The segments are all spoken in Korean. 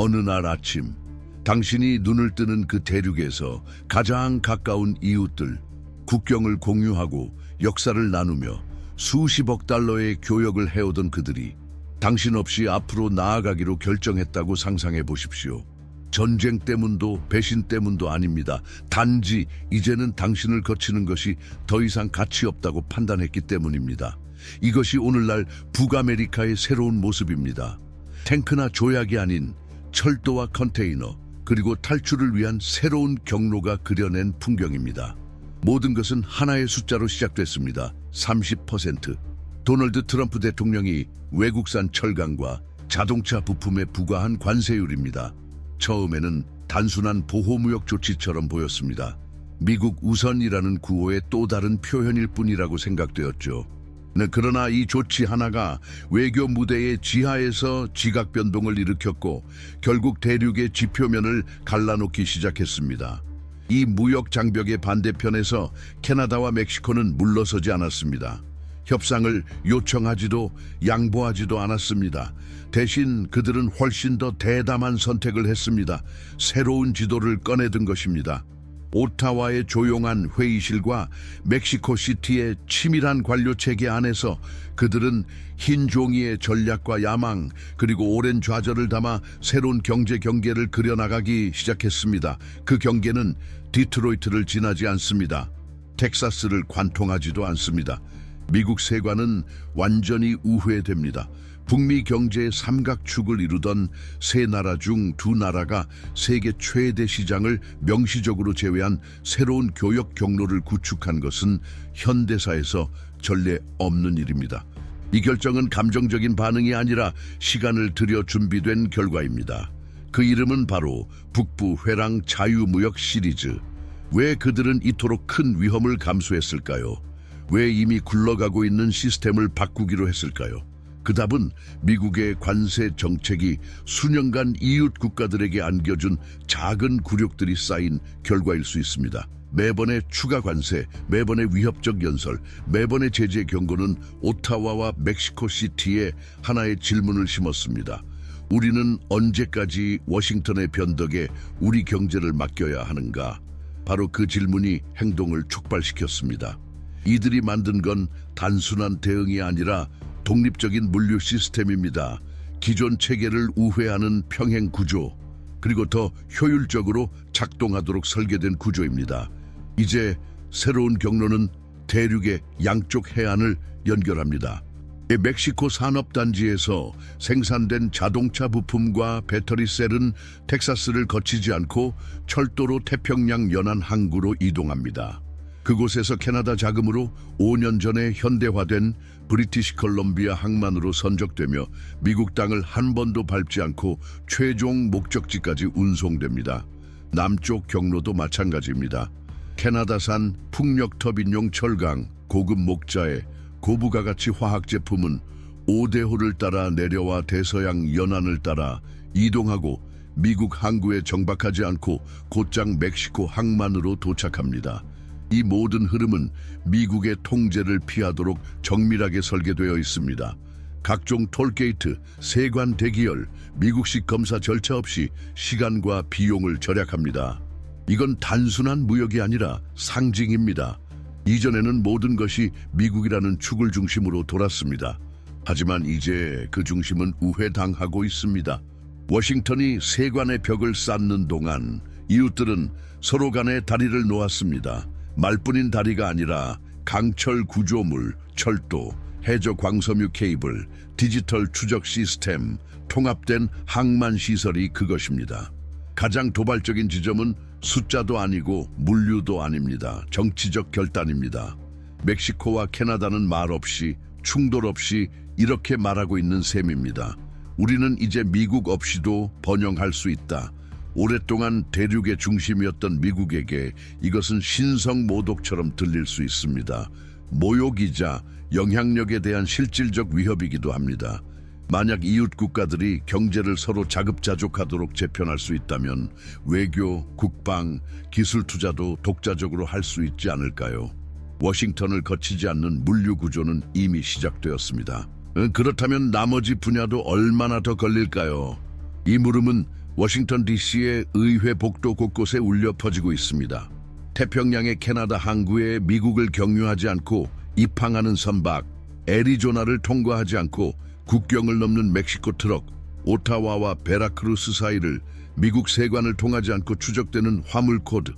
어느 날 아침, 당신이 눈을 뜨는 그 대륙에서 가장 가까운 이웃들, 국경을 공유하고 역사를 나누며 수십억 달러의 교역을 해오던 그들이 당신 없이 앞으로 나아가기로 결정했다고 상상해 보십시오. 전쟁 때문도 배신 때문도 아닙니다. 단지 이제는 당신을 거치는 것이 더 이상 가치 없다고 판단했기 때문입니다. 이것이 오늘날 북아메리카의 새로운 모습입니다. 탱크나 조약이 아닌 철도와 컨테이너, 그리고 탈출을 위한 새로운 경로가 그려낸 풍경입니다. 모든 것은 하나의 숫자로 시작됐습니다. 30%. 도널드 트럼프 대통령이 외국산 철강과 자동차 부품에 부과한 관세율입니다. 처음에는 단순한 보호무역 조치처럼 보였습니다. 미국 우선이라는 구호의 또 다른 표현일 뿐이라고 생각되었죠. 그러나 이 조치 하나가 외교 무대의 지하에서 지각 변동을 일으켰고 결국 대륙의 지표면을 갈라놓기 시작했습니다. 이 무역 장벽의 반대편에서 캐나다와 멕시코는 물러서지 않았습니다. 협상을 요청하지도 양보하지도 않았습니다. 대신 그들은 훨씬 더 대담한 선택을 했습니다. 새로운 지도를 꺼내든 것입니다. 오타와의 조용한 회의실과 멕시코 시티의 치밀한 관료 체계 안에서 그들은 흰 종이의 전략과 야망, 그리고 오랜 좌절을 담아 새로운 경제 경계를 그려나가기 시작했습니다. 그 경계는 디트로이트를 지나지 않습니다. 텍사스를 관통하지도 않습니다. 미국 세관은 완전히 우회됩니다. 북미 경제의 삼각축을 이루던 세 나라 중 두 나라가 세계 최대 시장을 명시적으로 제외한 새로운 교역 경로를 구축한 것은 현대사에서 전례 없는 일입니다. 이 결정은 감정적인 반응이 아니라 시간을 들여 준비된 결과입니다. 그 이름은 바로 북부 회랑 자유무역 시리즈. 왜 그들은 이토록 큰 위험을 감수했을까요? 왜 이미 굴러가고 있는 시스템을 바꾸기로 했을까요? 그 답은 미국의 관세 정책이 수년간 이웃 국가들에게 안겨준 작은 굴욕들이 쌓인 결과일 수 있습니다. 매번의 추가 관세, 매번의 위협적 연설, 매번의 제재 경고는 오타와와 멕시코 시티에 하나의 질문을 심었습니다. 우리는 언제까지 워싱턴의 변덕에 우리 경제를 맡겨야 하는가? 바로 그 질문이 행동을 촉발시켰습니다. 이들이 만든 건 단순한 대응이 아니라 독립적인 물류 시스템입니다. 기존 체계를 우회하는 평행 구조, 그리고 더 효율적으로 작동하도록 설계된 구조입니다. 이제 새로운 경로는 대륙의 양쪽 해안을 연결합니다. 멕시코 산업단지에서 생산된 자동차 부품과 배터리 셀은 텍사스를 거치지 않고 철도로 태평양 연안 항구로 이동합니다. 그곳에서 캐나다 자금으로 5년 전에 현대화된 브리티시 컬럼비아 항만으로 선적되며 미국 땅을 한 번도 밟지 않고 최종 목적지까지 운송됩니다. 남쪽 경로도 마찬가지입니다. 캐나다산 풍력 터빈용 철강, 고급 목자에 고부가가치 화학 제품은 오대호를 따라 내려와 대서양 연안을 따라 이동하고 미국 항구에 정박하지 않고 곧장 멕시코 항만으로 도착합니다. 이 모든 흐름은 미국의 통제를 피하도록 정밀하게 설계되어 있습니다. 각종 톨게이트, 세관 대기열, 미국식 검사 절차 없이 시간과 비용을 절약합니다. 이건 단순한 무역이 아니라 상징입니다. 이전에는 모든 것이 미국이라는 축을 중심으로 돌았습니다. 하지만 이제 그 중심은 우회당하고 있습니다. 워싱턴이 세관의 벽을 쌓는 동안 이웃들은 서로 간에 다리를 놓았습니다. 말뿐인 다리가 아니라 강철 구조물, 철도, 해저 광섬유 케이블, 디지털 추적 시스템, 통합된 항만 시설이 그것입니다. 가장 도발적인 지점은 숫자도 아니고 물류도 아닙니다. 정치적 결단입니다. 멕시코와 캐나다는 말 없이, 충돌 없이 이렇게 말하고 있는 셈입니다. 우리는 이제 미국 없이도 번영할 수 있다. 오랫동안 대륙의 중심이었던 미국에게 이것은 신성모독처럼 들릴 수 있습니다. 모욕이자 영향력에 대한 실질적 위협이기도 합니다. 만약 이웃 국가들이 경제를 서로 자급자족하도록 재편할 수 있다면 외교, 국방, 기술 투자도 독자적으로 할 수 있지 않을까요? 워싱턴을 거치지 않는 물류 구조는 이미 시작되었습니다. 그렇다면 나머지 분야도 얼마나 더 걸릴까요? 이 물음은 워싱턴 DC의 의회 복도 곳곳에 울려 퍼지고 있습니다. 태평양의 캐나다 항구에 미국을 경유하지 않고 입항하는 선박, 애리조나를 통과하지 않고 국경을 넘는 멕시코 트럭, 오타와와 베라크루스 사이를 미국 세관을 통하지 않고 추적되는 화물 코드.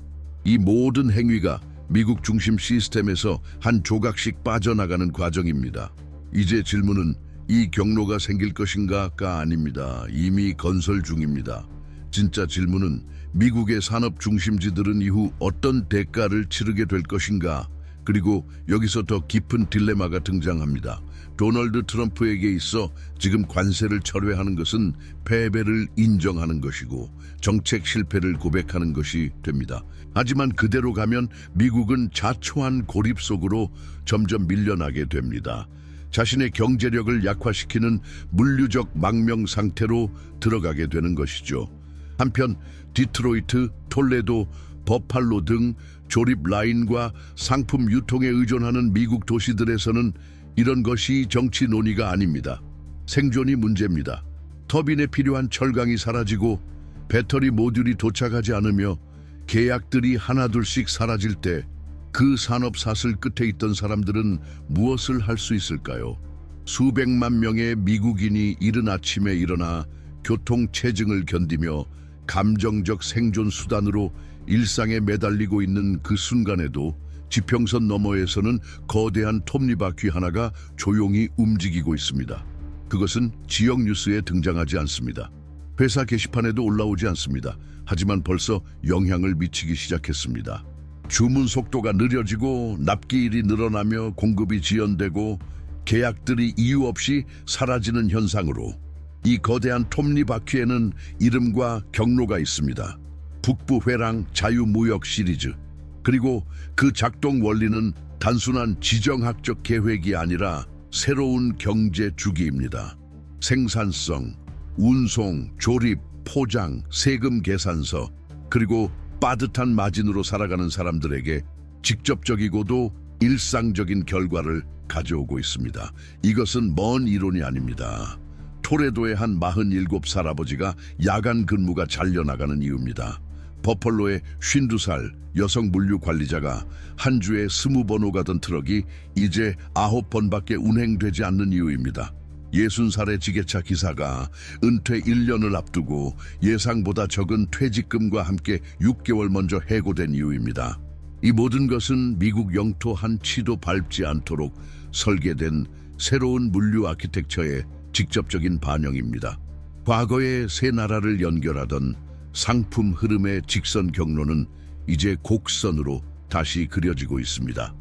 이 모든 행위가 미국 중심 시스템에서 한 조각씩 빠져나가는 과정입니다. 이제 질문은 이 경로가 생길 것인가가 아닙니다. 이미 건설 중입니다. 진짜 질문은 미국의 산업 중심지들은 이후 어떤 대가를 치르게 될 것인가? 그리고 여기서 더 깊은 딜레마가 등장합니다. 도널드 트럼프에게 있어 지금 관세를 철회하는 것은 패배를 인정하는 것이고 정책 실패를 고백하는 것이 됩니다. 하지만 그대로 가면 미국은 자초한 고립 속으로 점점 밀려나게 됩니다. 자신의 경제력을 약화시키는 물류적 망명 상태로 들어가게 되는 것이죠. 한편 디트로이트, 톨레도, 버팔로 등 조립 라인과 상품 유통에 의존하는 미국 도시들에서는 이런 것이 정치 논의가 아닙니다. 생존이 문제입니다. 터빈에 필요한 철강이 사라지고 배터리 모듈이 도착하지 않으며 계약들이 하나둘씩 사라질 때 그 산업 사슬 끝에 있던 사람들은 무엇을 할 수 있을까요? 수백만 명의 미국인이 이른 아침에 일어나 교통체증을 견디며 감정적 생존 수단으로 일상에 매달리고 있는 그 순간에도 지평선 너머에서는 거대한 톱니바퀴 하나가 조용히 움직이고 있습니다. 그것은 지역 뉴스에 등장하지 않습니다. 회사 게시판에도 올라오지 않습니다. 하지만 벌써 영향을 미치기 시작했습니다. 주문 속도가 느려지고 납기일이 늘어나며 공급이 지연되고 계약들이 이유 없이 사라지는 현상으로 이 거대한 톱니바퀴에는 이름과 경로가 있습니다. 북부회랑 자유무역 시리즈. 그리고 그 작동 원리는 단순한 지정학적 계획이 아니라 새로운 경제 주기입니다. 생산성, 운송, 조립, 포장, 세금 계산서, 그리고 빠듯한 마진으로 살아가는 사람들에게 직접적이고도 일상적인 결과를 가져오고 있습니다. 이것은 먼 이론이 아닙니다. 토레도의 한 47살 아버지가 야간 근무가 잘려나가는 이유입니다. 버펄로의 52살 여성 물류 관리자가 한 주에 20번 오가던 트럭이 이제 9번밖에 운행되지 않는 이유입니다. 60살의 지게차 기사가 은퇴 1년을 앞두고 예상보다 적은 퇴직금과 함께 6개월 먼저 해고된 이유입니다. 이 모든 것은 미국 영토 한 치도 밟지 않도록 설계된 새로운 물류 아키텍처의 직접적인 반영입니다. 과거의 세 나라를 연결하던 상품 흐름의 직선 경로는 이제 곡선으로 다시 그려지고 있습니다.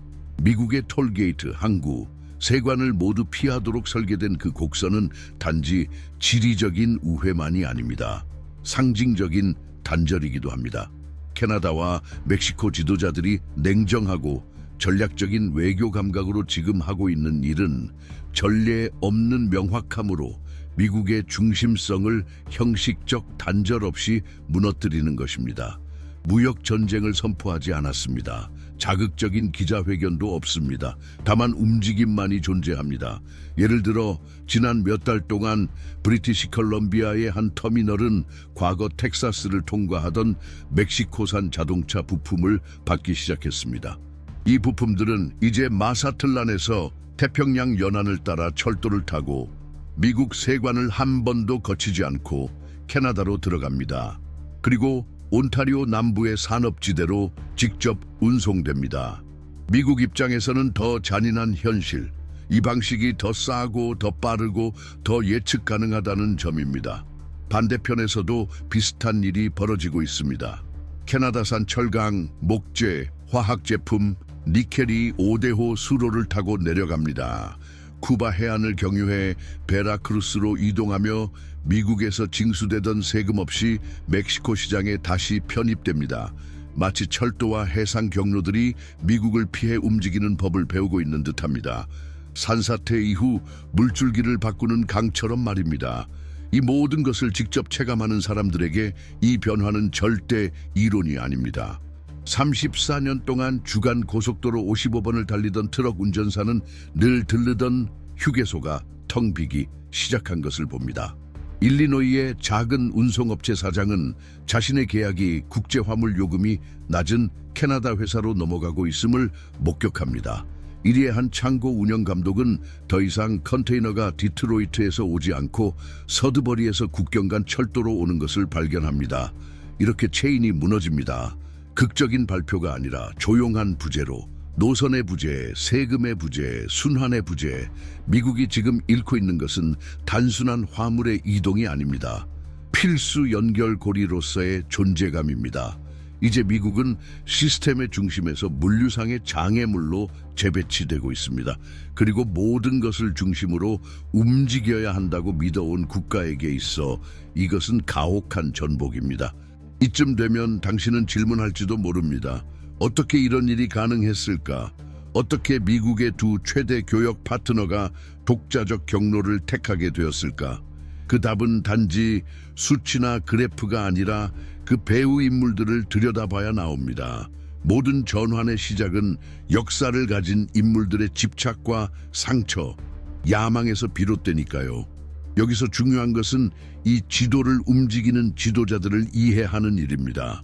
미국의 톨게이트, 항구, 세관을 모두 피하도록 설계된 그 곡선은 단지 지리적인 우회만이 아닙니다. 상징적인 단절이기도 합니다. 캐나다와 멕시코 지도자들이 냉정하고 전략적인 외교 감각으로 지금 하고 있는 일은 전례 없는 명확함으로 미국의 중심성을 형식적 단절 없이 무너뜨리는 것입니다. 무역 전쟁을 선포하지 않았습니다. 자극적인 기자회견도 없습니다. 다만 움직임만이 존재합니다. 예를 들어 지난 몇 달 동안 브리티시 컬럼비아의 한 터미널은 과거 텍사스를 통과하던 멕시코산 자동차 부품을 받기 시작했습니다. 이 부품들은 이제 마사틀란에서 태평양 연안을 따라 철도를 타고 미국 세관을 한 번도 거치지 않고 캐나다로 들어갑니다. 그리고 온타리오 남부의 산업지대로 직접 운송됩니다. 미국 입장에서는 더 잔인한 현실, 이 방식이 더 싸고 더 빠르고 더 예측 가능하다는 점입니다. 반대편에서도 비슷한 일이 벌어지고 있습니다. 캐나다산 철강, 목재, 화학제품, 니켈이 5대호 수로를 타고 내려갑니다. 쿠바 해안을 경유해 베라크루스로 이동하며 미국에서 징수되던 세금 없이 멕시코 시장에 다시 편입됩니다. 마치 철도와 해상 경로들이 미국을 피해 움직이는 법을 배우고 있는 듯합니다. 산사태 이후 물줄기를 바꾸는 강처럼 말입니다. 이 모든 것을 직접 체감하는 사람들에게 이 변화는 절대 이론이 아닙니다. 34년 동안 주간 고속도로 55번을 달리던 트럭 운전사는 늘 들르던 휴게소가 텅 비기 시작한 것을 봅니다. 일리노이의 작은 운송업체 사장은 자신의 계약이 국제화물 요금이 낮은 캐나다 회사로 넘어가고 있음을 목격합니다. 이리에 한 창고 운영 감독은 더 이상 컨테이너가 디트로이트에서 오지 않고 서드버리에서 국경 간 철도로 오는 것을 발견합니다. 이렇게 체인이 무너집니다. 극적인 발표가 아니라 조용한 부재로 노선의 부재, 세금의 부재, 순환의 부재. 미국이 지금 잃고 있는 것은 단순한 화물의 이동이 아닙니다. 필수 연결고리로서의 존재감입니다. 이제 미국은 시스템의 중심에서 물류상의 장애물로 재배치되고 있습니다. 그리고 모든 것을 중심으로 움직여야 한다고 믿어온 국가에게 있어 이것은 가혹한 전복입니다. 이쯤 되면 당신은 질문할지도 모릅니다. 어떻게 이런 일이 가능했을까? 어떻게 미국의 두 최대 교역 파트너가 독자적 경로를 택하게 되었을까? 그 답은 단지 수치나 그래프가 아니라 그 배후 인물들을 들여다봐야 나옵니다. 모든 전환의 시작은 역사를 가진 인물들의 집착과 상처, 야망에서 비롯되니까요. 여기서 중요한 것은 이 지도를 움직이는 지도자들을 이해하는 일입니다.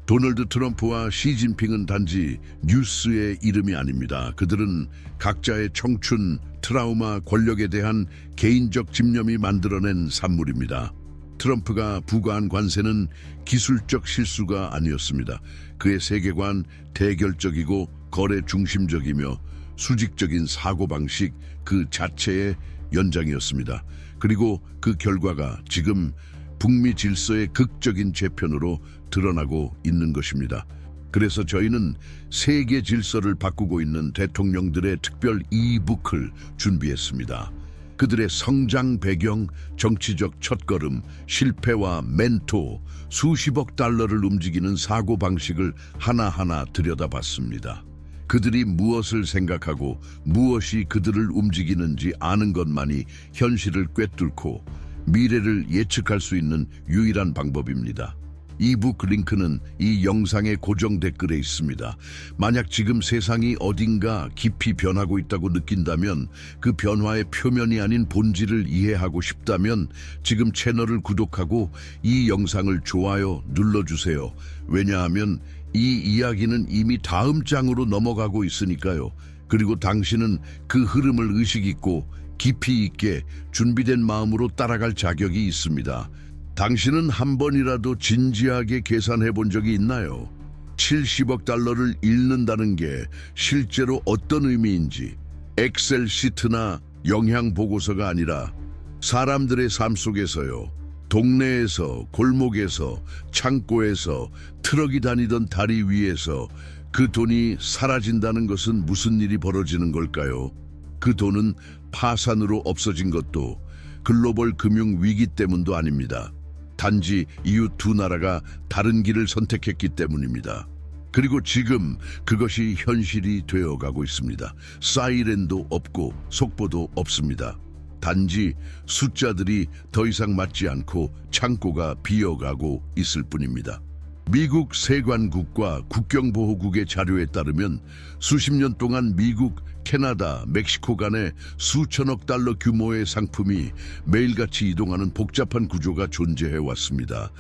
도널드 트럼프와 시진핑은 단지 뉴스의 이름이 아닙니다. 그들은 각자의 청춘, 트라우마, 권력에 대한 개인적 집념이 만들어낸 산물입니다. 트럼프가 부과한 관세는 기술적 실수가 아니었습니다. 그의 세계관, 대결적이고 거래 중심적이며 수직적인 사고방식 그 자체의 연장이었습니다. 그리고 그 결과가 지금 북미 질서의 극적인 재편으로 드러나고 있는 것입니다. 그래서 저희는 세계 질서를 바꾸고 있는 대통령들의 특별 이북을 준비했습니다. 그들의 성장 배경, 정치적 첫걸음, 실패와 멘토, 수십억 달러를 움직이는 사고방식을 하나하나 들여다봤습니다. 그들이 무엇을 생각하고 무엇이 그들을 움직이는지 아는 것만이 현실을 꿰뚫고 미래를 예측할 수 있는 유일한 방법입니다. 이북 링크는 이 영상의 고정 댓글에 있습니다. 만약 지금 세상이 어딘가 깊이 변하고 있다고 느낀다면, 그 변화의 표면이 아닌 본질을 이해하고 싶다면 지금 채널을 구독하고 이 영상을 좋아요 눌러주세요. 왜냐하면 이 이야기는 이미 다음 장으로 넘어가고 있으니까요. 그리고 당신은 그 흐름을 의식 있고 깊이 있게 준비된 마음으로 따라갈 자격이 있습니다. 당신은 한 번이라도 진지하게 계산해 본 적이 있나요? 70억 달러를 잃는다는 게 실제로 어떤 의미인지. 엑셀 시트나 영향 보고서가 아니라 사람들의 삶 속에서요. 동네에서, 골목에서, 창고에서, 트럭이 다니던 다리 위에서 그 돈이 사라진다는 것은 무슨 일이 벌어지는 걸까요? 그 돈은 파산으로 없어진 것도 글로벌 금융 위기 때문도 아닙니다. 단지 이웃 두 나라가 다른 길을 선택했기 때문입니다. 그리고 지금 그것이 현실이 되어가고 있습니다. 사이렌도 없고 속보도 없습니다. 단지 숫자들이 더 이상 맞지 않고 창고가 비어가고 있을 뿐입니다. 미국 세관국과 국경보호국의 자료에 따르면 수십 년 동안 미국, 캐나다, 멕시코 간에 수천억 달러 규모의 상품이 매일같이 이동하는 복잡한 구조가 존재해 왔습니다.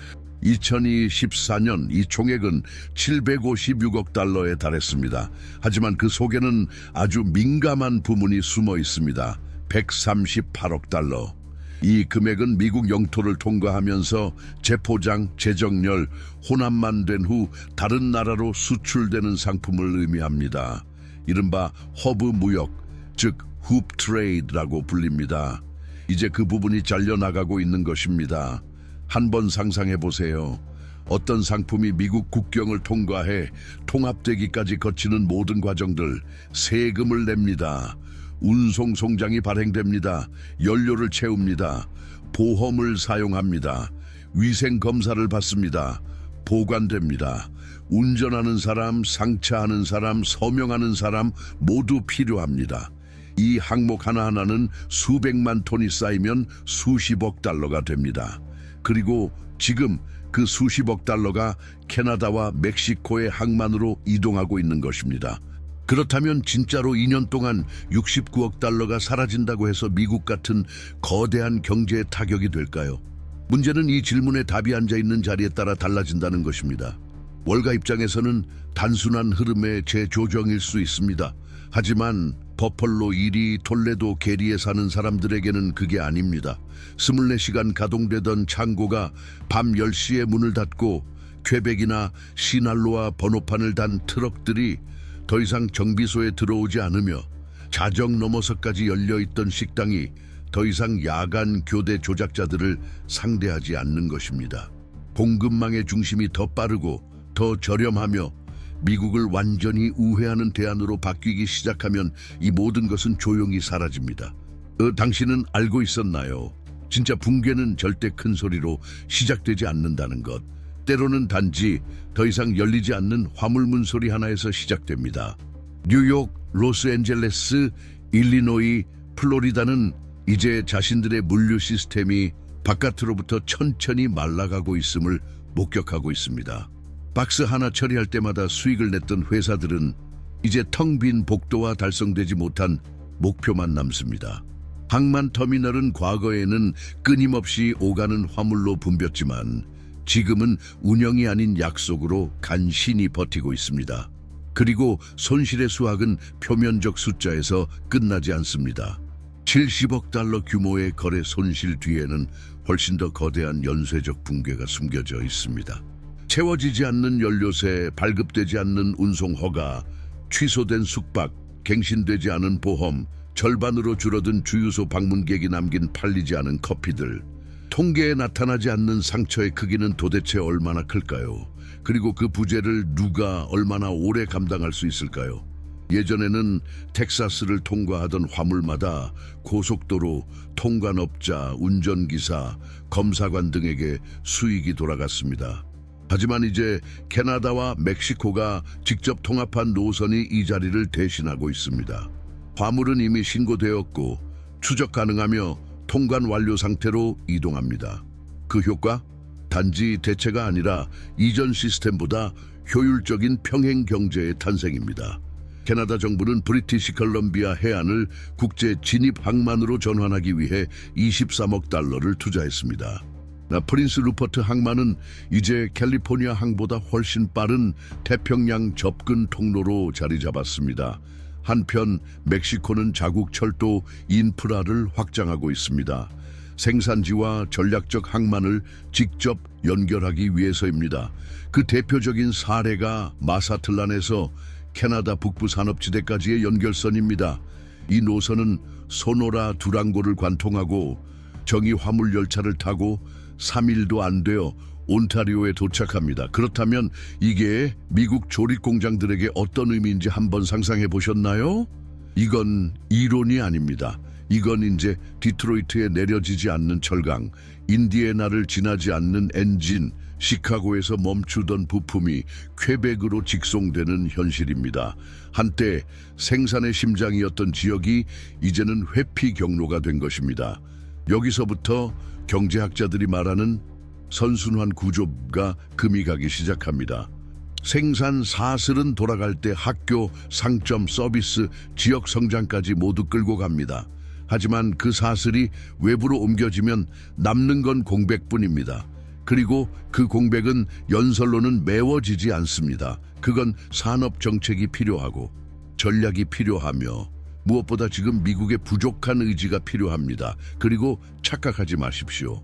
2024년 이 총액은 756억 달러에 달했습니다. 하지만 그 속에는 아주 민감한 부문이 숨어 있습니다. 138억 달러. 이 금액은 미국 영토를 통과하면서 재포장, 재정렬, 혼합만 된 후 다른 나라로 수출되는 상품을 의미합니다. 이른바 허브 무역, 즉 훅 트레이드라고 불립니다. 이제 그 부분이 잘려나가고 있는 것입니다. 한번 상상해 보세요. 어떤 상품이 미국 국경을 통과해 통합되기까지 거치는 모든 과정들, 세금을 냅니다. 운송 송장이 발행됩니다. 연료를 채웁니다. 보험을 사용합니다. 위생 검사를 받습니다. 보관됩니다. 운전하는 사람, 상차하는 사람, 서명하는 사람 모두 필요합니다. 이 항목 하나하나는 수백만 톤이 쌓이면 수십억 달러가 됩니다. 그리고 지금 그 수십억 달러가 캐나다와 멕시코의 항만으로 이동하고 있는 것입니다. 그렇다면 진짜로 2년 동안 69억 달러가 사라진다고 해서 미국 같은 거대한 경제에 타격이 될까요? 문제는 이 질문에 답이 앉아있는 자리에 따라 달라진다는 것입니다. 월가 입장에서는 단순한 흐름의 재조정일 수 있습니다. 하지만 버펄로 이리 톨레도 게리에 사는 사람들에게는 그게 아닙니다. 24시간 가동되던 창고가 밤 10시에 문을 닫고 퀘벡이나 시날로아 번호판을 단 트럭들이 더 이상 정비소에 들어오지 않으며 자정 넘어서까지 열려있던 식당이 더 이상 야간 교대 조작자들을 상대하지 않는 것입니다. 공급망의 중심이 더 빠르고 더 저렴하며 미국을 완전히 우회하는 대안으로 바뀌기 시작하면 이 모든 것은 조용히 사라집니다. 당신은 알고 있었나요? 진짜 붕괴는 절대 큰 소리로 시작되지 않는다는 것. 때로는 단지 더 이상 열리지 않는 화물문 소리 하나에서 시작됩니다. 뉴욕, 로스앤젤레스, 일리노이, 플로리다는 이제 자신들의 물류 시스템이 바깥으로부터 천천히 말라가고 있음을 목격하고 있습니다. 박스 하나 처리할 때마다 수익을 냈던 회사들은 이제 텅 빈 복도와 달성되지 못한 목표만 남습니다. 항만 터미널은 과거에는 끊임없이 오가는 화물로 붐볐지만 지금은 운영이 아닌 약속으로 간신히 버티고 있습니다. 그리고 손실의 수확은 표면적 숫자에서 끝나지 않습니다. 70억 달러 규모의 거래 손실 뒤에는 훨씬 더 거대한 연쇄적 붕괴가 숨겨져 있습니다. 채워지지 않는 연료세, 발급되지 않는 운송 허가, 취소된 숙박, 갱신되지 않은 보험, 절반으로 줄어든 주유소 방문객이 남긴 팔리지 않은 커피들. 통계에 나타나지 않는 상처의 크기는 도대체 얼마나 클까요? 그리고 그 부재를 누가 얼마나 오래 감당할 수 있을까요? 예전에는 텍사스를 통과하던 화물마다 고속도로, 통관업자, 운전기사, 검사관 등에게 수익이 돌아갔습니다. 하지만 이제 캐나다와 멕시코가 직접 통합한 노선이 이 자리를 대신하고 있습니다. 화물은 이미 신고되었고 추적 가능하며 통관 완료 상태로 이동합니다. 그 효과? 단지 대체가 아니라 이전 시스템보다 효율적인 평행 경제의 탄생입니다. 캐나다 정부는 브리티시 컬럼비아 해안을 국제 진입 항만으로 전환하기 위해 23억 달러를 투자했습니다. 프린스 루퍼트 항만은 이제 캘리포니아 항보다 훨씬 빠른 태평양 접근 통로로 자리 잡았습니다. 한편 멕시코는 자국 철도 인프라를 확장하고 있습니다. 생산지와 전략적 항만을 직접 연결하기 위해서입니다. 그 대표적인 사례가 마사틀란에서 캐나다 북부 산업지대까지의 연결선입니다. 이 노선은 소노라 두랑고를 관통하고 정의 화물 열차를 타고 3일도 안 되어 온타리오에 도착합니다. 그렇다면 이게 미국 조립 공장들에게 어떤 의미인지 한번 상상해 보셨나요? 이건 이론이 아닙니다. 이건 이제 디트로이트에 내려지지 않는 철강, 인디애나를 지나지 않는 엔진, 시카고에서 멈추던 부품이 퀘벡으로 직송되는 현실입니다. 한때 생산의 심장이었던 지역이 이제는 회피 경로가 된 것입니다. 여기서부터 경제학자들이 말하는 선순환 구조가 금이 가기 시작합니다. 생산 사슬은 돌아갈 때 학교, 상점, 서비스, 지역 성장까지 모두 끌고 갑니다. 하지만 그 사슬이 외부로 옮겨지면 남는 건 공백뿐입니다. 그리고 그 공백은 연설로는 메워지지 않습니다. 그건 산업 정책이 필요하고 전략이 필요하며 무엇보다 지금 미국의 부족한 의지가 필요합니다. 그리고 착각하지 마십시오.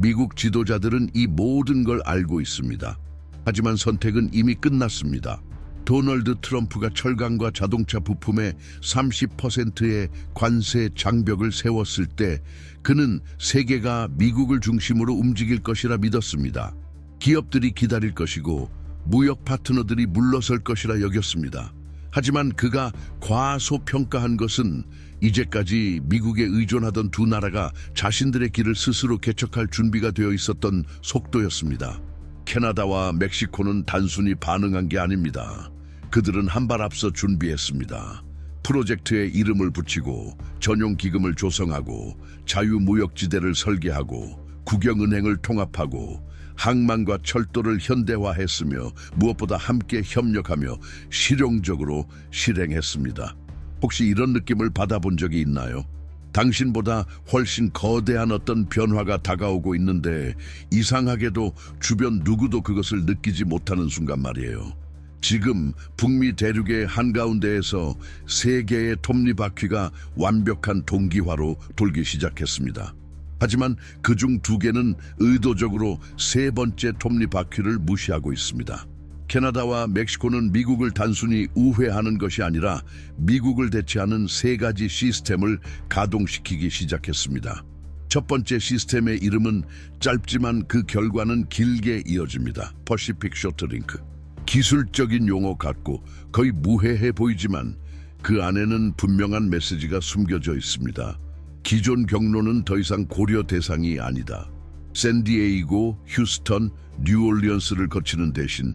미국 지도자들은 이 모든 걸 알고 있습니다. 하지만 선택은 이미 끝났습니다. 도널드 트럼프가 철강과 자동차 부품의 30%의 관세 장벽을 세웠을 때 그는 세계가 미국을 중심으로 움직일 것이라 믿었습니다. 기업들이 기다릴 것이고 무역 파트너들이 물러설 것이라 여겼습니다. 하지만 그가 과소평가한 것은 이제까지 미국에 의존하던 두 나라가 자신들의 길을 스스로 개척할 준비가 되어 있었던 속도였습니다. 캐나다와 멕시코는 단순히 반응한 게 아닙니다. 그들은 한 발 앞서 준비했습니다. 프로젝트에 이름을 붙이고 전용 기금을 조성하고 자유무역지대를 설계하고 국영은행을 통합하고 항만과 철도를 현대화했으며 무엇보다 함께 협력하며 실용적으로 실행했습니다. 혹시 이런 느낌을 받아본 적이 있나요? 당신보다 훨씬 거대한 어떤 변화가 다가오고 있는데 이상하게도 주변 누구도 그것을 느끼지 못하는 순간 말이에요. 지금 북미 대륙의 한가운데에서 세 개의 톱니바퀴가 완벽한 동기화로 돌기 시작했습니다. 하지만 그중 두 개는 의도적으로 세 번째 톱니바퀴를 무시하고 있습니다. 캐나다와 멕시코는 미국을 단순히 우회하는 것이 아니라 미국을 대체하는 세 가지 시스템을 가동시키기 시작했습니다. 첫 번째 시스템의 이름은 짧지만 그 결과는 길게 이어집니다. 퍼시픽 쇼트링크. 기술적인 용어 같고 거의 무해해 보이지만 그 안에는 분명한 메시지가 숨겨져 있습니다. 기존 경로는 더 이상 고려 대상이 아니다. 샌디에이고, 휴스턴, 뉴올리언스를 거치는 대신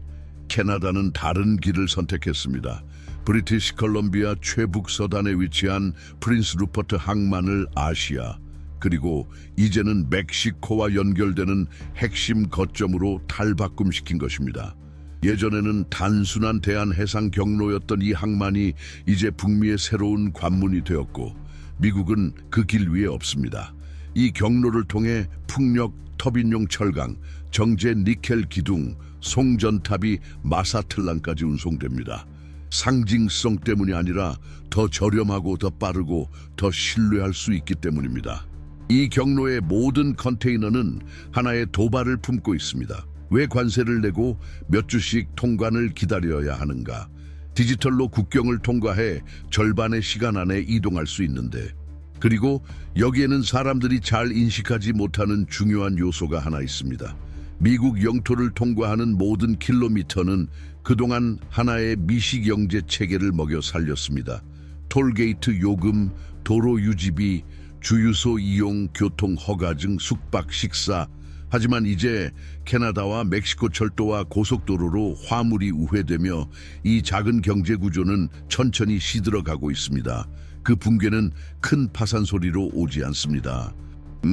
캐나다는 다른 길을 선택했습니다. 브리티시 컬럼비아 최북 서단에 위치한 프린스 루퍼트 항만을 아시아, 그리고 이제는 멕시코와 연결되는 핵심 거점으로 탈바꿈시킨 것입니다. 예전에는 단순한 대한 해상 경로였던 이 항만이 이제 북미의 새로운 관문이 되었고 미국은 그 길 위에 없습니다. 이 경로를 통해 풍력, 터빈용 철강, 정제 니켈 기둥, 송전탑이 마사틀란까지 운송됩니다. 상징성 때문이 아니라 더 저렴하고 더 빠르고 더 신뢰할 수 있기 때문입니다. 이 경로의 모든 컨테이너는 하나의 도발을 품고 있습니다. 왜 관세를 내고 몇 주씩 통관을 기다려야 하는가? 디지털로 국경을 통과해 절반의 시간 안에 이동할 수 있는데, 그리고 여기에는 사람들이 잘 인식하지 못하는 중요한 요소가 하나 있습니다. 미국 영토를 통과하는 모든 킬로미터는 그동안 하나의 미시경제 체계를 먹여 살렸습니다. 톨게이트 요금, 도로 유지비, 주유소 이용, 교통 허가증, 숙박, 식사. 하지만 이제 캐나다와 멕시코 철도와 고속도로로 화물이 우회되며 이 작은 경제 구조는 천천히 시들어가고 있습니다. 그 붕괴는 큰 파산 소리로 오지 않습니다.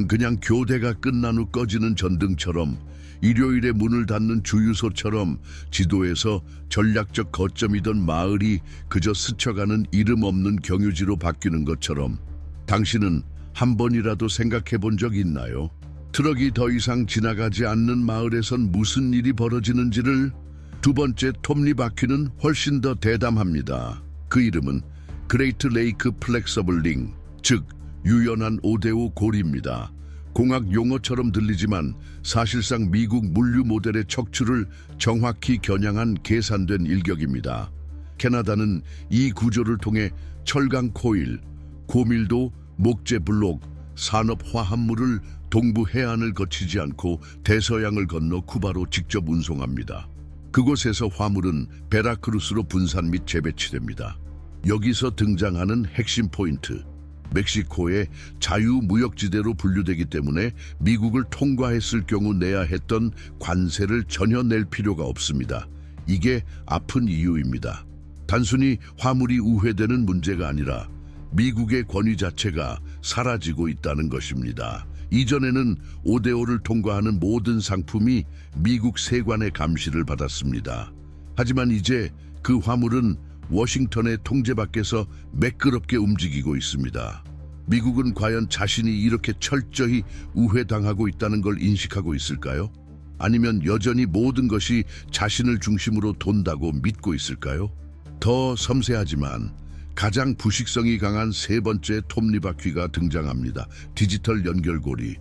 그냥 교대가 끝난 후 꺼지는 전등처럼, 일요일에 문을 닫는 주유소처럼, 지도에서 전략적 거점이던 마을이 그저 스쳐가는 이름 없는 경유지로 바뀌는 것처럼, 당신은 한 번이라도 생각해 본 적 있나요? 트럭이 더 이상 지나가지 않는 마을에선 무슨 일이 벌어지는지를. 두 번째 톱니바퀴는 훨씬 더 대담합니다. 그 이름은 그레이트 레이크 플렉서블 링, 즉 유연한 5대5 고리입니다. 공학 용어처럼 들리지만 사실상 미국 물류 모델의 척추를 정확히 겨냥한 계산된 일격입니다. 캐나다는 이 구조를 통해 철강 코일, 고밀도 목재 블록, 산업 화합물을 동부 해안을 거치지 않고 대서양을 건너 쿠바로 직접 운송합니다. 그곳에서 화물은 베라크루스로 분산 및 재배치됩니다. 여기서 등장하는 핵심 포인트, 멕시코의 자유무역지대로 분류되기 때문에 미국을 통과했을 경우 내야 했던 관세를 전혀 낼 필요가 없습니다. 이게 아픈 이유입니다. 단순히 화물이 우회되는 문제가 아니라 미국의 권위 자체가 사라지고 있다는 것입니다. 이전에는 5대5를 통과하는 모든 상품이 미국 세관의 감시를 받았습니다. 하지만 이제 그 화물은 워싱턴의 통제 밖에서 매끄럽게 움직이고 있습니다. 미국은 과연 자신이 이렇게 철저히 우회당하고 있다는 걸 인식하고 있을까요? 아니면 여전히 모든 것이 자신을 중심으로 돈다고 믿고 있을까요? 더 섬세하지만 가장 부식성이 강한 세 번째 톱니바퀴가 등장합니다. 디지털 연결고리.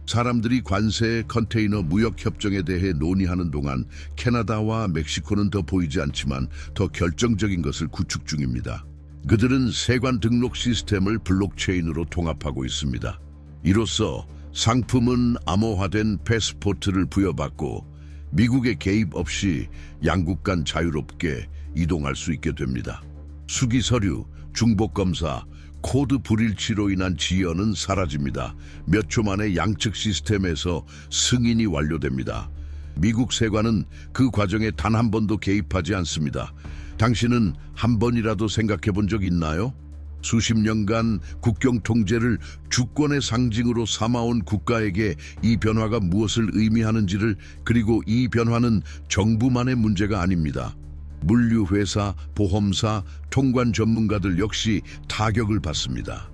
사람들이 관세, 컨테이너, 무역협정에 대해 논의하는 동안 캐나다와 멕시코는 더 보이지 않지만 더 결정적인 것을 구축 중입니다. 그들은 세관 등록 시스템을 블록체인으로 통합하고 있습니다. 이로써 상품은 암호화된 패스포트를 부여받고 미국의 개입 없이 양국 간 자유롭게 이동할 수 있게 됩니다. 수기 서류, 중복 검사, 코드 불일치로 인한 지연은 사라집니다. 몇 초 만에 양측 시스템에서 승인이 완료됩니다. 미국 세관은 그 과정에 단 한 번도 개입하지 않습니다. 당신은 한 번이라도 생각해 본 적 있나요? 수십 년간 국경 통제를 주권의 상징으로 삼아온 국가에게 이 변화가 무엇을 의미하는지를, 그리고 이 변화는 정부만의 문제가 아닙니다. 물류회사, 보험사, 통관 전문가들 역시 타격을 받습니다.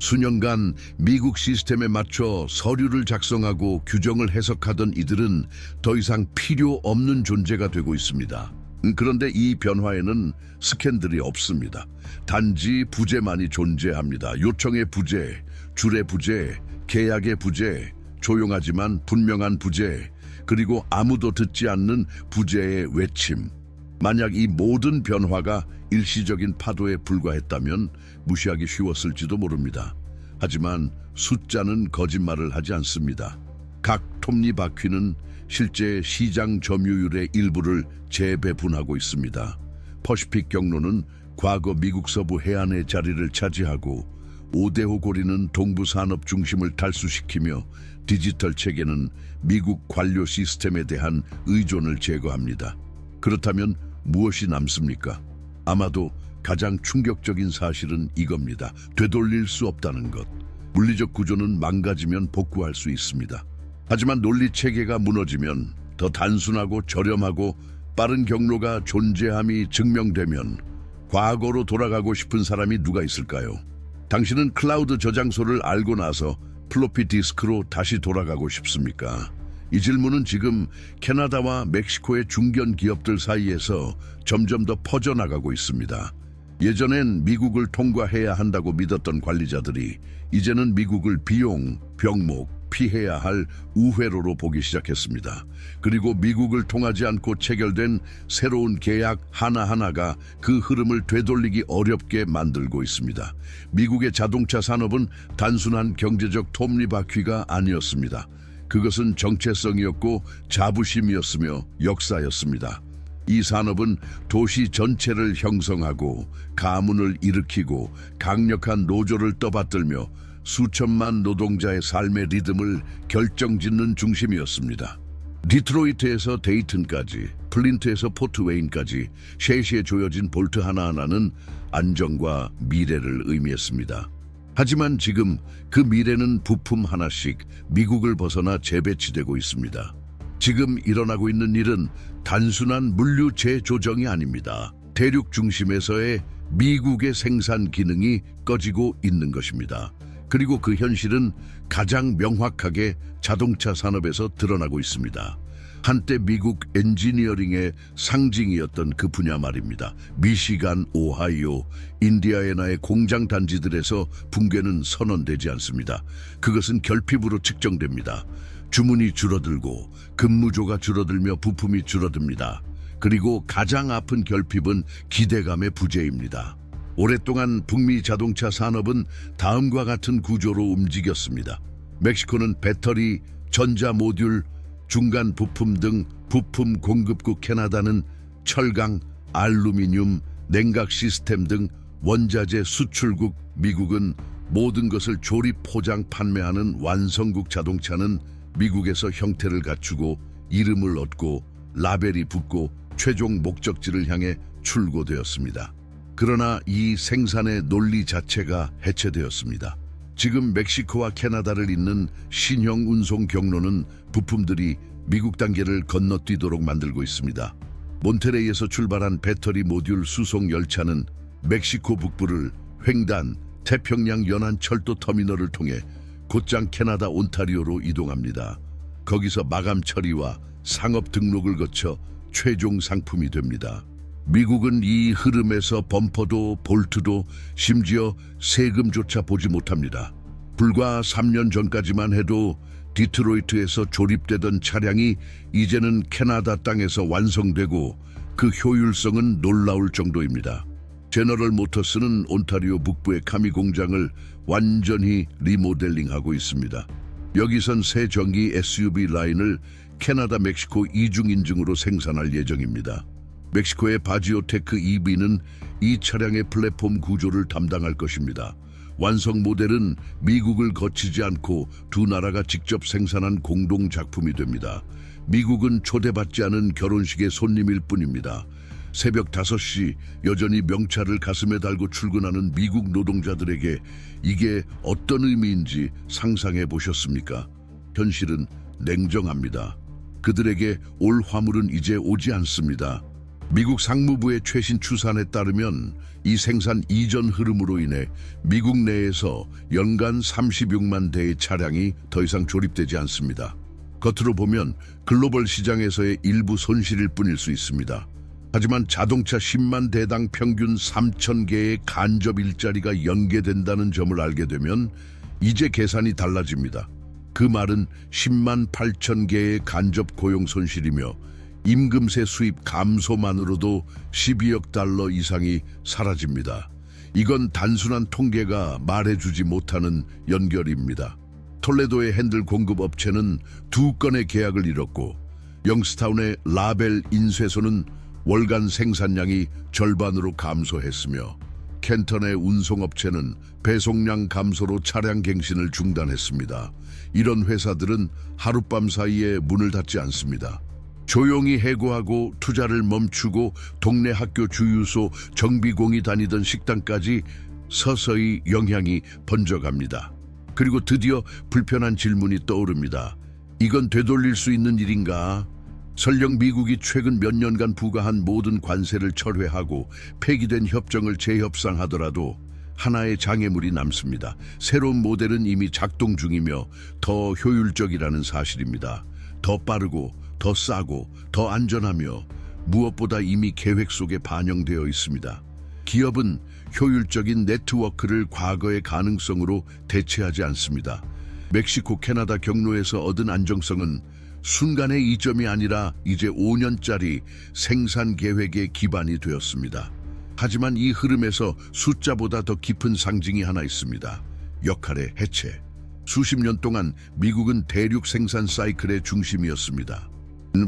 수년간 미국 시스템에 맞춰 서류를 작성하고 규정을 해석하던 이들은 더 이상 필요 없는 존재가 되고 있습니다. 그런데 이 변화에는 스캔들이 없습니다. 단지 부재만이 존재합니다. 요청의 부재, 줄의 부재, 계약의 부재, 조용하지만 분명한 부재, 그리고 아무도 듣지 않는 부재의 외침. 만약 이 모든 변화가 일시적인 파도에 불과했다면 무시하기 쉬웠을지도 모릅니다. 하지만 숫자는 거짓말을 하지 않습니다. 각 톱니바퀴는 실제 시장 점유율의 일부를 재배분하고 있습니다. 퍼시픽 경로는 과거 미국 서부 해안의 자리를 차지하고 오데오 고리는 동부 산업 중심을 탈수시키며 디지털 체계는 미국 관료 시스템에 대한 의존을 제거합니다. 그렇다면 무엇이 남습니까? 아마도 가장 충격적인 사실은 이겁니다. 되돌릴 수 없다는 것. 물리적 구조는 망가지면 복구할 수 있습니다. 하지만 논리 체계가 무너지면, 더 단순하고 저렴하고 빠른 경로가 존재함이 증명되면 과거로 돌아가고 싶은 사람이 누가 있을까요? 당신은 클라우드 저장소를 알고 나서 플로피 디스크로 다시 돌아가고 싶습니까? 이 질문은 지금 캐나다와 멕시코의 중견 기업들 사이에서 점점 더 퍼져나가고 있습니다. 예전엔 미국을 통과해야 한다고 믿었던 관리자들이 이제는 미국을 비용, 병목, 피해야 할 우회로로 보기 시작했습니다. 그리고 미국을 통하지 않고 체결된 새로운 계약 하나하나가 그 흐름을 되돌리기 어렵게 만들고 있습니다. 미국의 자동차 산업은 단순한 경제적 톱니바퀴가 아니었습니다. 그것은 정체성이었고 자부심이었으며 역사였습니다. 이 산업은 도시 전체를 형성하고 가문을 일으키고 강력한 노조를 떠받들며 수천만 노동자의 삶의 리듬을 결정짓는 중심이었습니다. 디트로이트에서 데이튼까지, 플린트에서 포트웨인까지 셰시에 조여진 볼트 하나하나는 안정과 미래를 의미했습니다. 하지만 지금 그 미래는 부품 하나씩 미국을 벗어나 재배치되고 있습니다. 지금 일어나고 있는 일은 단순한 물류 재조정이 아닙니다. 대륙 중심에서의 미국의 생산 기능이 꺼지고 있는 것입니다. 그리고 그 현실은 가장 명확하게 자동차 산업에서 드러나고 있습니다. 한때 미국 엔지니어링의 상징이었던 그 분야 말입니다. 미시간, 오하이오, 인디아나의 공장 단지들에서 붕괴는 선언되지 않습니다. 그것은 결핍으로 측정됩니다. 주문이 줄어들고 근무조가 줄어들며 부품이 줄어듭니다. 그리고 가장 아픈 결핍은 기대감의 부재입니다. 오랫동안 북미 자동차 산업은 다음과 같은 구조로 움직였습니다. 멕시코는 배터리, 전자 모듈, 중간 부품 등 부품 공급국, 캐나다는 철강, 알루미늄, 냉각 시스템 등 원자재 수출국, 미국은 모든 것을 조립, 포장, 판매하는 완성국. 자동차는 미국에서 형태를 갖추고 이름을 얻고 라벨이 붙고 최종 목적지를 향해 출고되었습니다. 그러나 이 생산의 논리 자체가 해체되었습니다. 지금 멕시코와 캐나다를 잇는 신형 운송 경로는 부품들이 미국 단계를 건너뛰도록 만들고 있습니다. 몬테레이에서 출발한 배터리 모듈 수송 열차는 멕시코 북부를 횡단, 태평양 연안 철도 터미널을 통해 곧장 캐나다 온타리오로 이동합니다. 거기서 마감 처리와 상업 등록을 거쳐 최종 상품이 됩니다. 미국은 이 흐름에서 범퍼도 볼트도 심지어 세금조차 보지 못합니다. 불과 3년 전까지만 해도 디트로이트에서 조립되던 차량이 이제는 캐나다 땅에서 완성되고 그 효율성은 놀라울 정도입니다. 제너럴 모터스는 온타리오 북부의 카미 공장을 완전히 리모델링하고 있습니다. 여기선 새 전기 SUV 라인을 캐나다, 멕시코 이중 인증으로 생산할 예정입니다. 멕시코의 바지오테크 EV는 이 차량의 플랫폼 구조를 담당할 것입니다. 완성 모델은 미국을 거치지 않고 두 나라가 직접 생산한 공동 작품이 됩니다. 미국은 초대받지 않은 결혼식의 손님일 뿐입니다. 새벽 5시 여전히 명찰을 가슴에 달고 출근하는 미국 노동자들에게 이게 어떤 의미인지 상상해 보셨습니까? 현실은 냉정합니다. 그들에게 올 화물은 이제 오지 않습니다. 미국 상무부의 최신 추산에 따르면 이 생산 이전 흐름으로 인해 미국 내에서 연간 36만 대의 차량이 더 이상 조립되지 않습니다. 겉으로 보면 글로벌 시장에서의 일부 손실일 뿐일 수 있습니다. 하지만 자동차 10만 대당 평균 3천 개의 간접 일자리가 연계된다는 점을 알게 되면 이제 계산이 달라집니다. 그 말은 10만 8천 개의 간접 고용 손실이며 임금세 수입 감소만으로도 12억 달러 이상이 사라집니다. 이건 단순한 통계가 말해주지 못하는 연결입니다. 톨레도의 핸들 공급 업체는 2건의 계약을 잃었고 영스타운의 라벨 인쇄소는 월간 생산량이 절반으로 감소했으며 켄턴의 운송업체는 배송량 감소로 차량 갱신을 중단했습니다. 이런 회사들은 하룻밤 사이에 문을 닫지 않습니다. 조용히 해고하고 투자를 멈추고 동네 학교 주유소, 정비공이 다니던 식당까지 서서히 영향이 번져갑니다. 그리고 드디어 불편한 질문이 떠오릅니다. 이건 되돌릴 수 있는 일인가? 설령 미국이 최근 몇 년간 부과한 모든 관세를 철회하고 폐기된 협정을 재협상하더라도 하나의 장애물이 남습니다. 새로운 모델은 이미 작동 중이며 더 효율적이라는 사실입니다. 더 빠르고 더 싸고 더 안전하며 무엇보다 이미 계획 속에 반영되어 있습니다. 기업은 효율적인 네트워크를 과거의 가능성으로 대체하지 않습니다. 멕시코, 캐나다 경로에서 얻은 안정성은 순간의 이점이 아니라 이제 5년짜리 생산 계획의 기반이 되었습니다. 하지만 이 흐름에서 숫자보다 더 깊은 상징이 하나 있습니다. 역할의 해체. 수십 년 동안 미국은 대륙 생산 사이클의 중심이었습니다.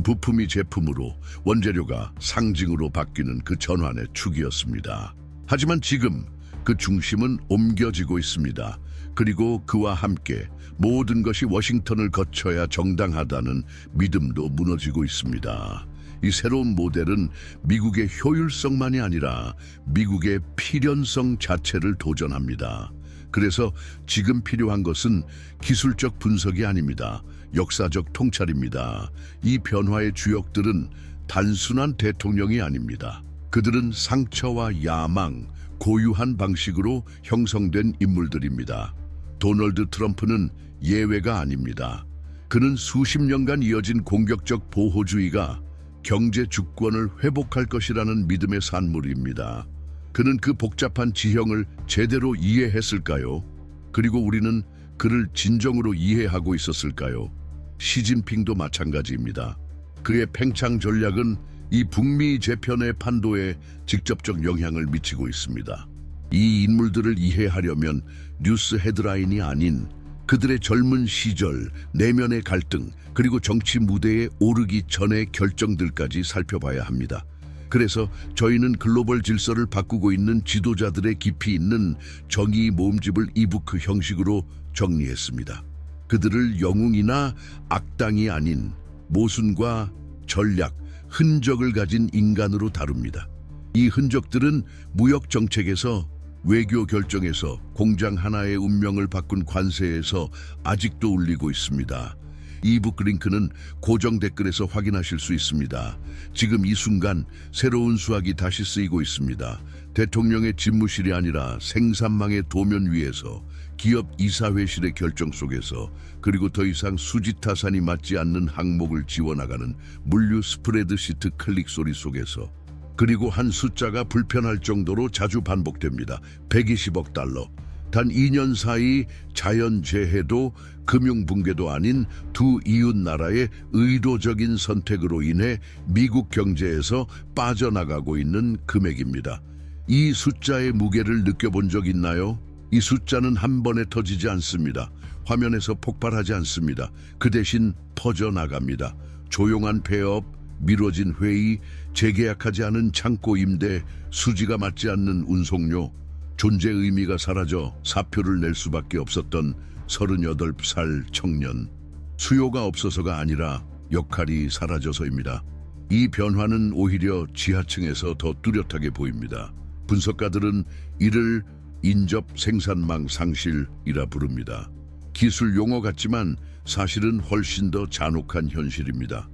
부품이 제품으로, 원재료가 상징으로 바뀌는 그 전환의 축이었습니다. 하지만 지금 그 중심은 옮겨지고 있습니다. 그리고 그와 함께 모든 것이 워싱턴을 거쳐야 정당하다는 믿음도 무너지고 있습니다. 이 새로운 모델은 미국의 효율성만이 아니라 미국의 필연성 자체를 도전합니다. 그래서 지금 필요한 것은 기술적 분석이 아닙니다. 역사적 통찰입니다. 이 변화의 주역들은 단순한 대통령이 아닙니다. 그들은 상처와 야망, 고유한 방식으로 형성된 인물들입니다. 도널드 트럼프는 예외가 아닙니다. 그는 수십 년간 이어진 공격적 보호주의가 경제 주권을 회복할 것이라는 믿음의 산물입니다. 그는 그 복잡한 지형을 제대로 이해했을까요? 그리고 우리는 그를 진정으로 이해하고 있었을까요? 시진핑도 마찬가지입니다. 그의 팽창 전략은 이 북미 재편의 판도에 직접적 영향을 미치고 있습니다. 이 인물들을 이해하려면 뉴스 헤드라인이 아닌 그들의 젊은 시절, 내면의 갈등, 그리고 정치 무대에 오르기 전의 결정들까지 살펴봐야 합니다. 그래서 저희는 글로벌 질서를 바꾸고 있는 지도자들의 깊이 있는 정의 모음집을 이북 형식으로 정리했습니다. 그들을 영웅이나 악당이 아닌 모순과 전략, 흔적을 가진 인간으로 다룹니다. 이 흔적들은 무역 정책에서, 외교 결정에서, 공장 하나의 운명을 바꾼 관세에서 아직도 울리고 있습니다. 이북 링크는 고정 댓글에서 확인하실 수 있습니다. 지금 이 순간 새로운 수학이 다시 쓰이고 있습니다. 대통령의 집무실이 아니라 생산망의 도면 위에서, 기업 이사회실의 결정 속에서, 그리고 더 이상 수지타산이 맞지 않는 항목을 지워나가는 물류 스프레드 시트 클릭 소리 속에서, 그리고 한 숫자가 불편할 정도로 자주 반복됩니다. 120억 달러. 단 2년 사이 자연재해도 금융붕괴도 아닌 두 이웃 나라의 의도적인 선택으로 인해 미국 경제에서 빠져나가고 있는 금액입니다. 이 숫자의 무게를 느껴본 적 있나요? 이 숫자는 한 번에 터지지 않습니다. 화면에서 폭발하지 않습니다. 그 대신 퍼져나갑니다. 조용한 폐업, 미뤄진 회의, 재계약하지 않은 창고 임대, 수지가 맞지 않는 운송료, 존재 의미가 사라져 사표를 낼 수밖에 없었던 38살 청년. 수요가 없어서가 아니라 역할이 사라져서입니다. 이 변화는 오히려 지하층에서 더 뚜렷하게 보입니다. 분석가들은 이를 인접 생산망 상실이라 부릅니다. 기술 용어 같지만 사실은 훨씬 더 잔혹한 현실입니다.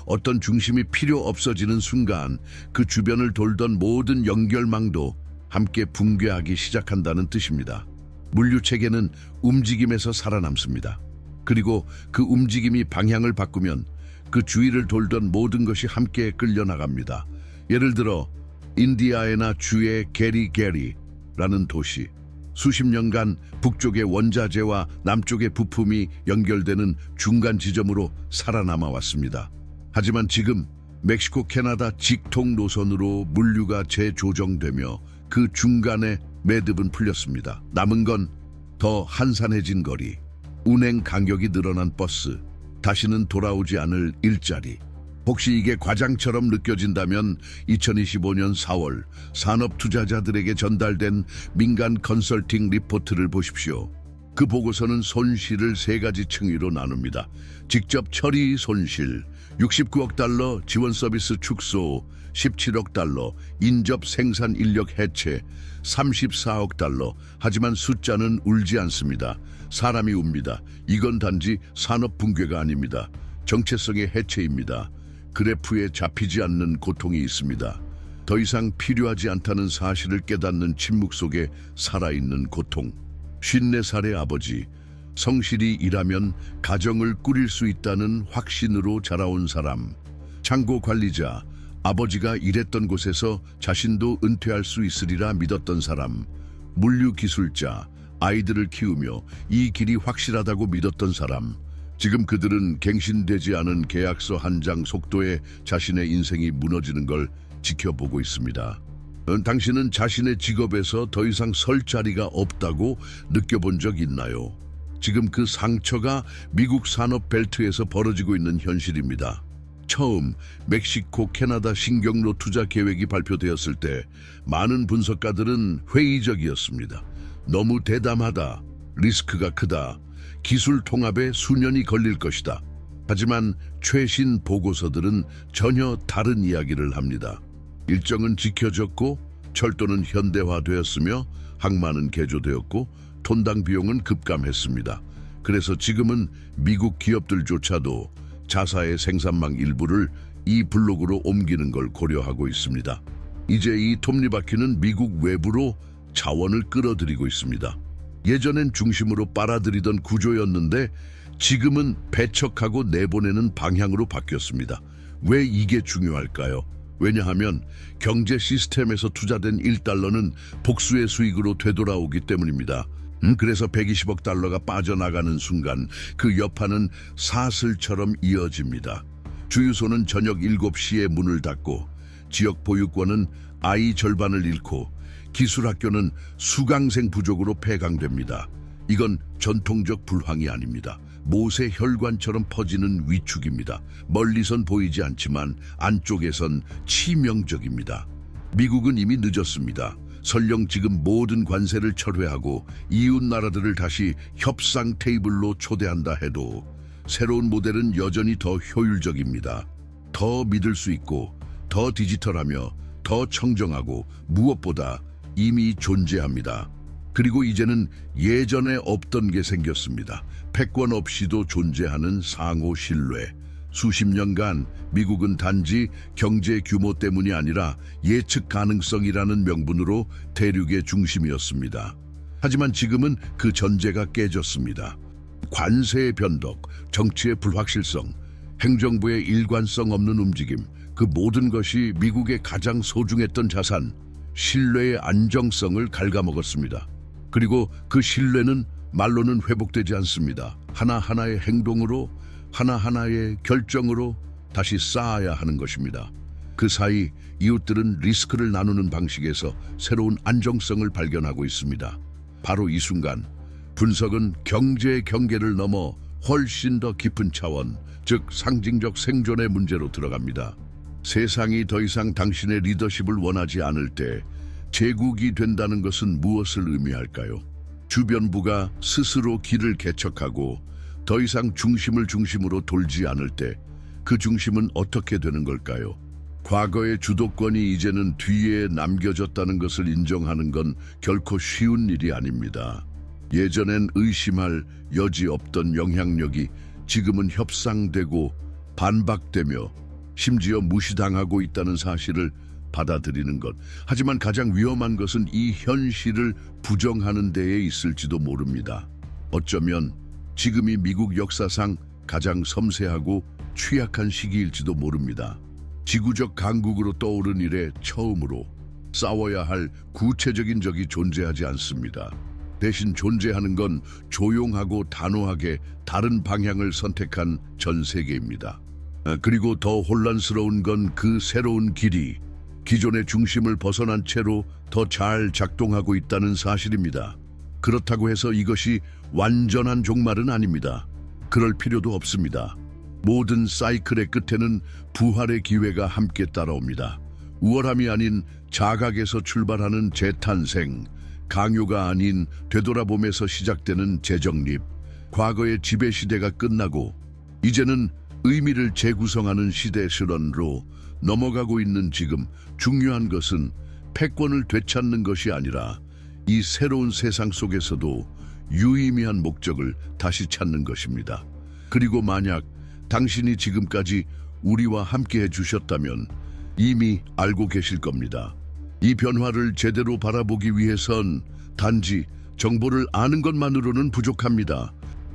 어떤 중심이 필요 없어지는 순간 그 주변을 돌던 모든 연결망도 함께 붕괴하기 시작한다는 뜻입니다. 물류체계는 움직임에서 살아남습니다. 그리고 그 움직임이 방향을 바꾸면 그 주위를 돌던 모든 것이 함께 끌려나갑니다. 예를 들어 인디아나 주의 게리라는 도시. 수십 년간 북쪽의 원자재와 남쪽의 부품이 연결되는 중간 지점으로 살아남아 왔습니다. 하지만 지금 멕시코 캐나다 직통 노선으로 물류가 재조정되며 그 중간에 매듭은 풀렸습니다. 남은 건 더 한산해진 거리, 운행 간격이 늘어난 버스, 다시는 돌아오지 않을 일자리. 혹시 이게 과장처럼 느껴진다면 2025년 4월 산업 투자자들에게 전달된 민간 컨설팅 리포트를 보십시오. 그 보고서는 손실을 세 가지 층위로 나눕니다. 직접 처리 손실, 69억 달러 지원 서비스 축소, 17억 달러 인접 생산 인력 해체, 34억 달러. 하지만 숫자는 울지 않습니다. 사람이 웁니다. 이건 단지 산업 붕괴가 아닙니다. 정체성의 해체입니다. 그래프에 잡히지 않는 고통이 있습니다. 더 이상 필요하지 않다는 사실을 깨닫는 침묵 속에 살아있는 고통. 54살의 아버지, 성실히 일하면 가정을 꾸릴 수 있다는 확신으로 자라온 사람. 창고 관리자, 아버지가 일했던 곳에서 자신도 은퇴할 수 있으리라 믿었던 사람. 물류 기술자, 아이들을 키우며 이 길이 확실하다고 믿었던 사람. 지금 그들은 갱신되지 않은 계약서 한 장 속도에 자신의 인생이 무너지는 걸 지켜보고 있습니다. 당신은 자신의 직업에서 더 이상 설 자리가 없다고 느껴본 적 있나요? 지금 그 상처가 미국 산업 벨트에서 벌어지고 있는 현실입니다. 처음 멕시코 캐나다 신경로 투자 계획이 발표되었을 때 많은 분석가들은 회의적이었습니다. 너무 대담하다, 리스크가 크다, 기술 통합에 수년이 걸릴 것이다. 하지만 최신 보고서들은 전혀 다른 이야기를 합니다. 일정은 지켜졌고 철도는 현대화되었으며 항만은 개조되었고 톤당 비용은 급감했습니다. 그래서 지금은 미국 기업들조차도 자사의 생산망 일부를 이 블록으로 옮기는 걸 고려하고 있습니다. 이제 이 톱니바퀴는 미국 외부로 자원을 끌어들이고 있습니다. 예전엔 중심으로 빨아들이던 구조였는데 지금은 배척하고 내보내는 방향으로 바뀌었습니다. 왜 이게 중요할까요? 왜냐하면 경제 시스템에서 투자된 1달러는 복수의 수익으로 되돌아오기 때문입니다. 그래서 120억 달러가 빠져나가는 순간 그 여파는 사슬처럼 이어집니다. 주유소는 저녁 7시에 문을 닫고 지역 보육원은 아이 절반을 잃고 기술학교는 수강생 부족으로 폐강됩니다. 이건 전통적 불황이 아닙니다. 모세 혈관처럼 퍼지는 위축입니다. 멀리선 보이지 않지만 안쪽에선 치명적입니다. 미국은 이미 늦었습니다. 설령 지금 모든 관세를 철회하고 이웃 나라들을 다시 협상 테이블로 초대한다 해도 새로운 모델은 여전히 더 효율적입니다. 더 믿을 수 있고 더 디지털하며 더 청정하고 무엇보다 이미 존재합니다. 그리고 이제는 예전에 없던 게 생겼습니다. 패권 없이도 존재하는 상호 신뢰. 수십 년간 미국은 단지 경제 규모 때문이 아니라 예측 가능성이라는 명분으로 대륙의 중심이었습니다. 하지만 지금은 그 전제가 깨졌습니다. 관세의 변덕, 정치의 불확실성, 행정부의 일관성 없는 움직임, 그 모든 것이 미국의 가장 소중했던 자산, 신뢰의 안정성을 갉아먹었습니다. 그리고 그 신뢰는 말로는 회복되지 않습니다. 하나하나의 행동으로, 하나하나의 결정으로 다시 쌓아야 하는 것입니다. 그 사이 이웃들은 리스크를 나누는 방식에서 새로운 안정성을 발견하고 있습니다. 바로 이 순간 분석은 경제의 경계를 넘어 훨씬 더 깊은 차원, 즉 상징적 생존의 문제로 들어갑니다. 세상이 더 이상 당신의 리더십을 원하지 않을 때 제국이 된다는 것은 무엇을 의미할까요? 주변부가 스스로 길을 개척하고 더 이상 중심을 중심으로 돌지 않을 때 그 중심은 어떻게 되는 걸까요? 과거의 주도권이 이제는 뒤에 남겨졌다는 것을 인정하는 건 결코 쉬운 일이 아닙니다. 예전엔 의심할 여지 없던 영향력이 지금은 협상되고 반박되며 심지어 무시당하고 있다는 사실을 받아들이는 것. 하지만 가장 위험한 것은 이 현실을 부정하는 데에 있을지도 모릅니다. 어쩌면 지금이 미국 역사상 가장 섬세하고 취약한 시기일지도 모릅니다. 지구적 강국으로 떠오른 이래 처음으로 싸워야 할 구체적인 적이 존재하지 않습니다. 대신 존재하는 건 조용하고 단호하게 다른 방향을 선택한 전 세계입니다. 그리고 더 혼란스러운 건 그 새로운 길이 기존의 중심을 벗어난 채로 더 잘 작동하고 있다는 사실입니다. 그렇다고 해서 이것이 완전한 종말은 아닙니다. 그럴 필요도 없습니다. 모든 사이클의 끝에는 부활의 기회가 함께 따라옵니다. 우월함이 아닌 자각에서 출발하는 재탄생, 강요가 아닌 되돌아봄에서 시작되는 재정립, 과거의 지배 시대가 끝나고 이제는 의미를 재구성하는 시대 실현으로 넘어가고 있는 지금 중요한 것은 패권을 되찾는 것이 아니라 이 새로운 세상 속에서도 유의미한 목적을 다시 찾는 것입니다. 그리고 만약 당신이 지금까지 우리와 함께 해주셨다면 이미 알고 계실 겁니다. 이 변화를 제대로 바라보기 위해선 단지 정보를 아는 것만으로는 부족합니다.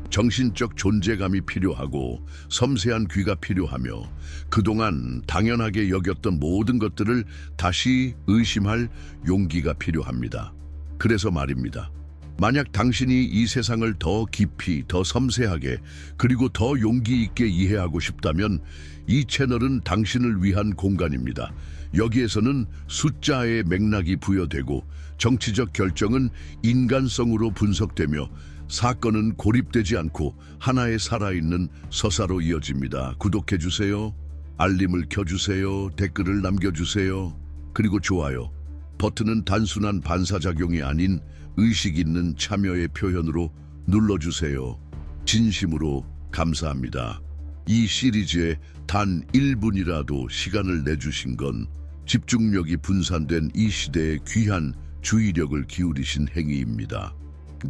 정신적 존재감이 필요하고 섬세한 귀가 필요하며 그동안 당연하게 여겼던 모든 것들을 다시 의심할 용기가 필요합니다. 그래서 말입니다. 만약 당신이 이 세상을 더 깊이, 더 섬세하게, 그리고 더 용기 있게 이해하고 싶다면 이 채널은 당신을 위한 공간입니다. 여기에서는 숫자의 맥락이 부여되고 정치적 결정은 인간성으로 분석되며 사건은 고립되지 않고 하나의 살아있는 서사로 이어집니다. 구독해주세요. 알림을 켜주세요. 댓글을 남겨주세요. 그리고 좋아요 버튼은 단순한 반사작용이 아닌 의식 있는 참여의 표현으로 눌러주세요. 진심으로 감사합니다. 이 시리즈에 단 1분이라도 시간을 내주신 건 집중력이 분산된 이 시대에 귀한 주의력을 기울이신 행위입니다.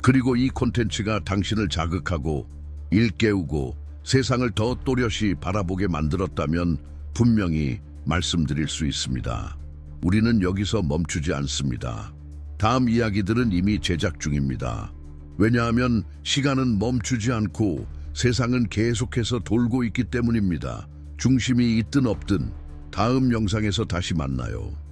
그리고 이 콘텐츠가 당신을 자극하고 일깨우고 세상을 더 또렷이 바라보게 만들었다면 분명히 말씀드릴 수 있습니다. 우리는 여기서 멈추지 않습니다. 다음 이야기들은 이미 제작 중입니다. 왜냐하면 시간은 멈추지 않고 세상은 계속해서 돌고 있기 때문입니다. 중심이 있든 없든 다음 영상에서 다시 만나요.